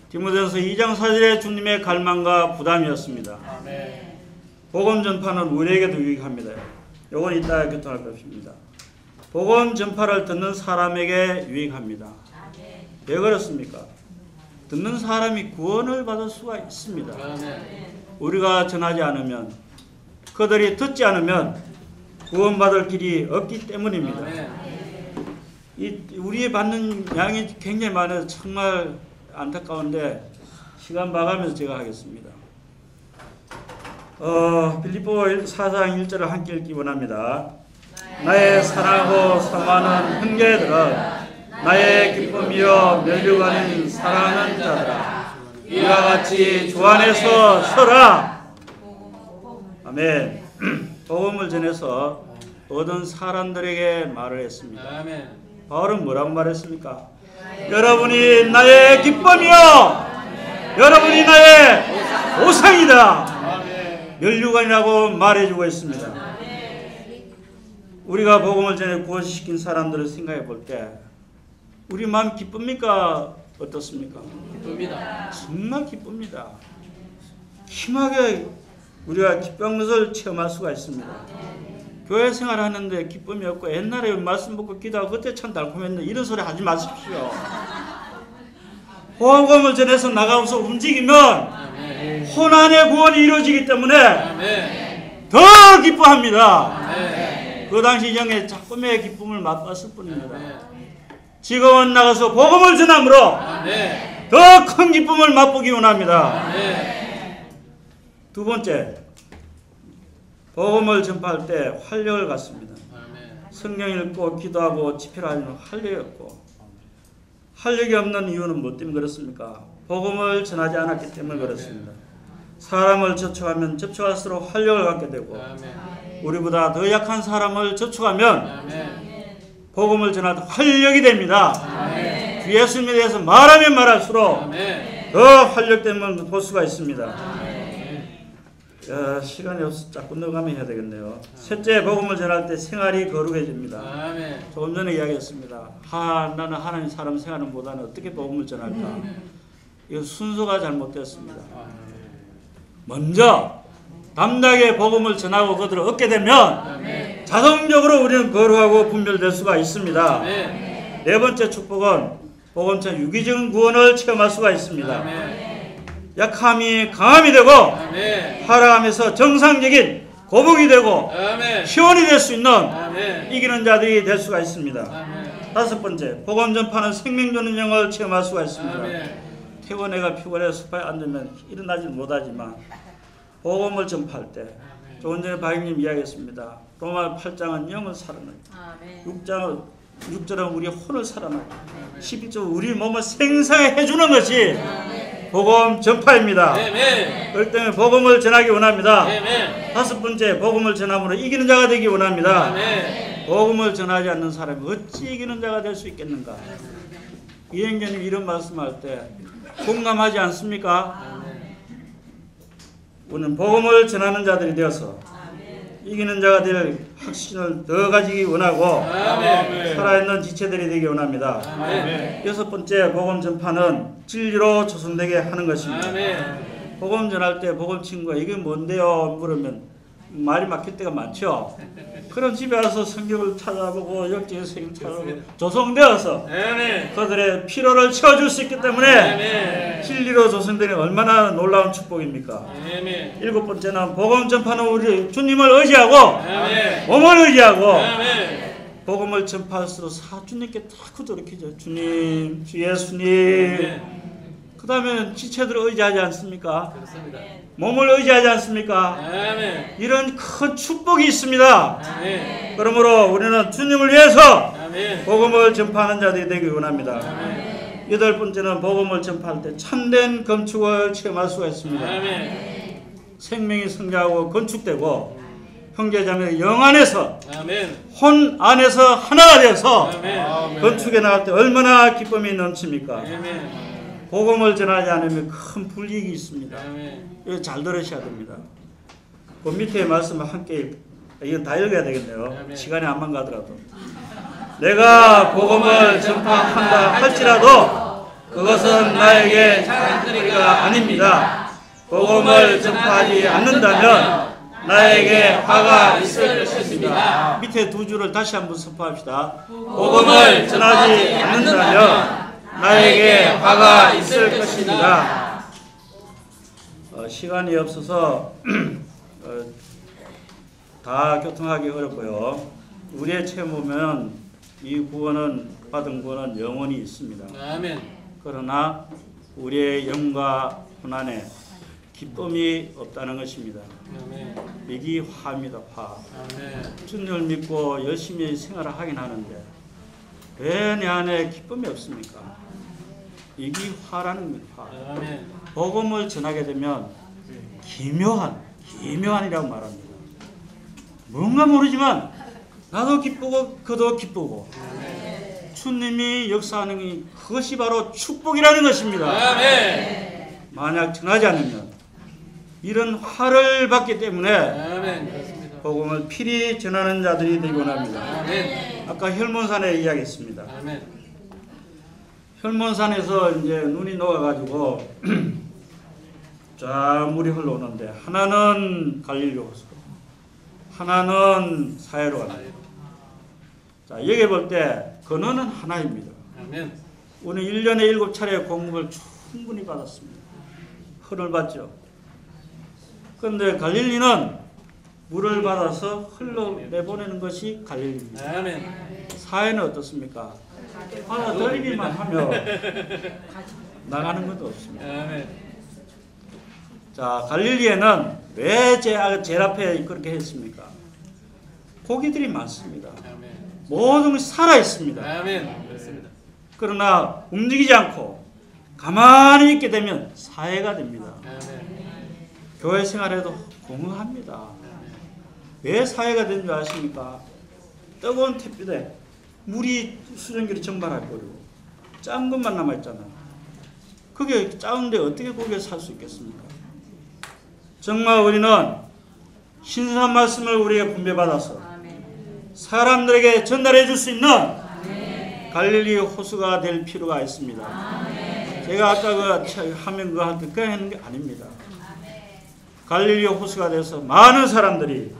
디모데전서 2장 4절의 주님의 갈망과 부담이었습니다. 복음 전파는 우리에게도 유익합니다. 이건 이따 교통할 것입니다. 복음 전파를 듣는 사람에게 유익합니다. 왜 그렇습니까? 듣는 사람이 구원을 받을 수가 있습니다. 우리가 전하지 않으면, 그들이 듣지 않으면 구원받을 길이 없기 때문입니다. 우리 받는 양이 굉장히 많아서 정말 안타까운데 시간 봐가면서 제가 하겠습니다. 빌립보 4장 1절을 함께 읽기 원합니다. 나의 사랑하고 사모하는 형제들아, 나의 기쁨이여 면류관인 사랑하는 자들아, 이와 같이 주 안에서 서라. 아멘. 복음을 전해서 모든 사람들에게 말을 했습니다. 바울은 뭐라고 말했습니까? 여러분이 나의 기쁨이요, 여러분이 나의 보상이다. 면류관이라고 말해주고 있습니다. 우리가 복음을 전해 구원시킨 사람들을 생각해 볼 때 우리 마음 기쁩니까? 어떻습니까? 기쁩니다. 정말 기쁩니다. 심하게 우리가 기쁜 것을 체험할 수가 있습니다. 교회 생활하는데 기쁨이 없고 옛날에 말씀 듣고 기도하고 그때 참 달콤했는데 이런 소리 하지 마십시오. 복음을 전해서 나가서 움직이면 혼안의 구원이 이루어지기 때문에 더 기뻐합니다. 그 당시 이전에 조금의 기쁨을 맛봤을 뿐입니다. 지금은 나가서 복음을 전함으로 더 큰 기쁨을 맛보기 원합니다. 두 번째, 복음을 전파할 때 활력을 갖습니다. 성경 읽고 기도하고 집회를 하면 활력이 없고, 활력이 없는 이유는 뭐 때문에 그렇습니까? 복음을 전하지 않았기 때문에 그렇습니다. 사람을 접촉하면 접촉할수록 활력을 갖게 되고 아멘. 우리보다 더 약한 사람을 접촉하면 아멘. 복음을 전할 때 활력이 됩니다. 아멘. 주 예수님에 대해서 말하면 말할수록 아멘. 더 활력됨을 볼 수가 있습니다. 시간이 없어 자꾸 넘어가면 해야 되겠네요. 셋째, 복음을 전할 때 생활이 거룩해집니다. 아멘. 조금 전에 이야기했습니다. 나는 하나님 사람 생활은 못하는 어떻게 복음을 전할까? 이거 순서가 잘못되었습니다. 먼저 담대하게 복음을 전하고 그들을 얻게 되면 아멘. 자동적으로 우리는 거룩하고 분별될 수가 있습니다. 아멘. 네 번째 축복은 복음전 유기적인 구원을 체험할 수가 있습니다. 아멘. 약함이 강함이 되고 아멘. 하락함에서 정상적인 거북이 되고 아멘. 시원이 될 수 있는 아멘. 이기는 자들이 될 수가 있습니다. 아멘. 다섯 번째, 복음 전파는 생명 주는 영을 체험할 수가 있습니다. 아멘. 태원애가 피곤해서 소파에 앉으면 일어나지 못하지만 복음을 전파할 때 조금 전에 바이님 이야기했습니다. 로마 8장은 영을 살아나고 아멘. 6절은 우리의 혼을 살아나고 11절은 우리 몸을 생사해 주는 것이 복음 전파입니다. 아멘. 그렇기 때문에 복음을 전하기 원합니다. 아멘. 다섯 번째, 복음을 전함으로 이기는 자가 되기 원합니다. 아멘. 복음을 전하지 않는 사람이 어찌 이기는 자가 될 수 있겠는가? 이행자님 이런 말씀할 때 공감하지 않습니까? 우리는 복음을 전하는 자들이 되어서 이기는 자가 될 확신을 더 가지기 원하고 아멘. 살아있는 지체들이 되기 원합니다. 아멘. 여섯 번째, 복음 전파는 진리로 조성되게 하는 것입니다. 아멘. 복음 전할 때 복음 친구가 이게 뭔데요? 물으면 말이 막힐 때가 많죠. 그럼 집에 와서 성경을 찾아보고 역지의 성경 찾아보고 조성되어서 아멘. 그들의 피로를 채워줄 수 있기 때문에 아멘. 진리로 조성되는 얼마나 놀라운 축복입니까? 아멘. 일곱 번째는 복음 전파는 우리 주님을 의지하고 아멘. 몸을 의지하고 아멘. 복음을 전파할수록 사주님께 자꾸 돌이키죠. 주님, 주 예수님. 그 다음에 지체들을 의지하지 않습니까? 그렇습니다. 몸을 의지하지 않습니까? 아멘. 이런 큰 축복이 있습니다. 아멘. 그러므로 우리는 주님을 위해서 아멘. 복음을 전파하는 자들이 되기 원합니다. 아멘. 여덟 번째는 복음을 전파할 때 참된 건축을 체험할 수가 있습니다. 아멘. 생명이 성장하고 건축되고 형제자매 영 안에서 아멘. 혼 안에서 하나가 되어서 아멘. 건축에 나갈 때 얼마나 기쁨이 넘칩니까? 아멘. 복음을 전하지 않으면 큰 불이익이 있습니다. 아멘. 이거 잘 들으셔야 됩니다. 그 밑에 말씀을 함께 이건 다 읽어야 되겠네요. 아멘. 시간이 안만 가더라도. 내가 복음을 전파한다 할지라도 그것은 나에게 자랑거리가 아닙니다. 복음을 전파하지 않는다면 나에게 화가 있을 것입니다. 밑에 두 줄을 다시 한번 선포합시다. 복음을 전하지 않는다면 나에게 화가 있을 것입니다. 시간이 없어서 다 교통하기 어렵고요. 우리의 체험 보면 이 구원은 받은 구원은 영원히 있습니다. 아멘. 그러나 우리의 영과 고난에 기쁨이 없다는 것입니다. 아멘. 이게 화입니다. 화. 아멘. 주님을 믿고 열심히 생활을 하긴 하는데 왜 내 안에 기쁨이 없습니까? 이게 화라는 겁니다. 화. 아멘. 복음을 전하게 되면 기묘한이라고 말합니다. 뭔가 모르지만 나도 기쁘고 그도 기쁘고 주님이 역사하는 그것이 바로 축복이라는 것입니다. 아멘. 만약 전하지 않으면 이런 화를 받기 때문에 아멘. 그렇습니다. 복음을 필히 전하는 자들이 되기 원합니다. 아멘. 아까 혈몬산에 이야기했습니다. 아멘. 혈몬산에서 이제 눈이 녹아가지고 쫙 물이 흘러오는데 하나는 갈릴리 호수, 하나는 사해로 갑니다. 자, 여기 볼 때 근원은 하나입니다. 아멘. 오늘 1년에 7차례 공급을 충분히 받았습니다. 흔을 받죠. 그런데 갈릴리는 물을 받아서 흘러내보내는 것이 갈릴리입니다. 아멘. 사해는 어떻습니까? 하나 들이기만 하면 나가는 것도 없습니다. 아멘. 자, 갈릴리에는 왜 제일 앞에 그렇게 했습니까? 고기들이 많습니다. 아멘. 모든 것이 살아 있습니다. 아멘. 그렇습니다. 그러나 움직이지 않고 가만히 있게 되면 사해가 됩니다. 아멘. 교회 생활에도 공허합니다. 왜 사회가 된 줄 아십니까? 뜨거운 햇빛에 물이 수증기를 증발해버리고 작은 것만 남아있잖아요. 그게 작은데 어떻게 거기에 살 수 있겠습니까? 정말 우리는 신선한 말씀을 우리에게 분배받아서 사람들에게 전달해 줄 수 있는 갈릴리 호수가 될 필요가 있습니다. 제가 아까 하면 그거 하는 게 아닙니다. 갈릴리 호수가 돼서 많은 사람들이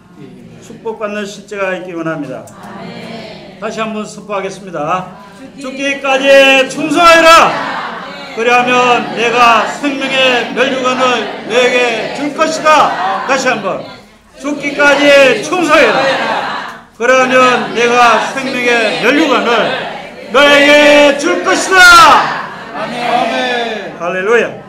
축복받는 실제가 있기 원합니다. 다시 한번 선포하겠습니다. 죽기까지 충성하여라. 그리하면 내가 생명의 멸류관을 너에게 줄 것이다. 다시 한번 죽기까지 충성하여라. 그러면 내가 생명의 멸류관을 너에게 줄 것이다. 아멘. 할렐루야.